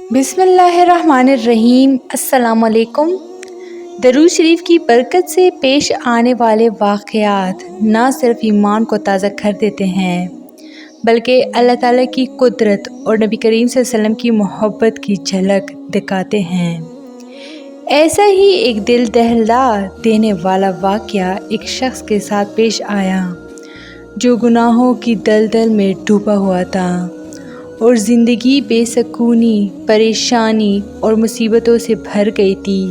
बिस्मिल्लाहिर्रहमानिर्रहीम। अस्सलाम वालेकुम। दरूद शरीफ की बरकत से पेश आने वाले वाक़यात न सिर्फ ईमान को ताज़ा कर देते हैं बल्कि अल्लाह ताला की कुदरत और नबी करीम सल्लल्लाहु अलैहि वसल्लम की मोहब्बत की झलक दिखाते हैं। ऐसा ही एक दिल दहला देने वाला वाक़या एक शख्स के साथ पेश आया जो गुनाहों की दलदल में डूबा हुआ था और ज़िंदगी बेसकूनी, परेशानी और मुसीबतों से भर गई थी।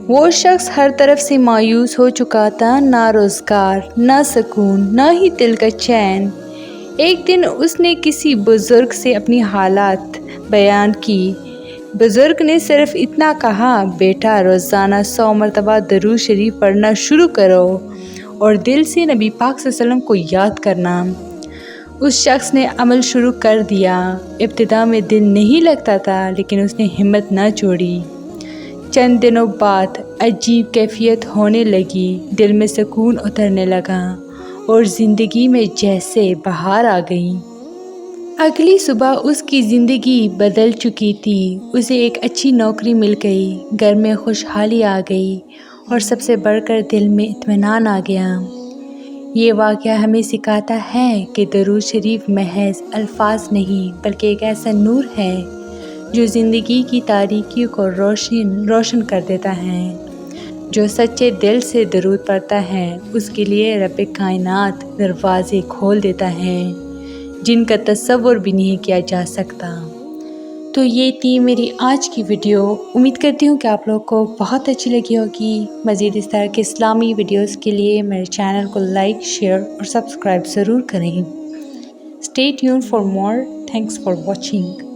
वो शख्स हर तरफ से मायूस हो चुका था, ना रोज़गार, ना सुकून, ना ही दिल का चैन। एक दिन उसने किसी बुज़ुर्ग से अपनी हालात बयान की। बुज़ुर्ग ने सिर्फ इतना कहा, बेटा रोज़ाना 100 मरतबा दरूद शरीफ पढ़ना शुरू करो और दिल से नबी पाक सल्लल्लाहु अलैहि वसल्लम को याद करना। उस शख्स ने अमल शुरू कर दिया। इब्तिदा में दिल नहीं लगता था, लेकिन उसने हिम्मत न छोड़ी। चंद दिनों बाद अजीब कैफियत होने लगी, दिल में सुकून उतरने लगा और ज़िंदगी में जैसे बहार आ गई। अगली सुबह उसकी ज़िंदगी बदल चुकी थी। उसे एक अच्छी नौकरी मिल गई, घर में खुशहाली आ गई और सबसे बढ़कर दिल में इत्मीनान आ गया। ये वाक़या हमें सिखाता है कि दरूद शरीफ महज अल्फाज नहीं बल्कि एक ऐसा नूर है जो ज़िंदगी की तारीकियों को रोशन कर देता है। जो सच्चे दिल से दरूद पढ़ता है उसके लिए रब कायनात दरवाज़े खोल देता है जिनका तसव्वुर भी नहीं किया जा सकता। तो ये थी मेरी आज की वीडियो। उम्मीद करती हूँ कि आप लोगों को बहुत अच्छी लगी होगी। मज़ीद इस तरह के इस्लामी वीडियोस के लिए मेरे चैनल को लाइक, शेयर और सब्सक्राइब ज़रूर करें। Stay tuned for more. Thanks for watching.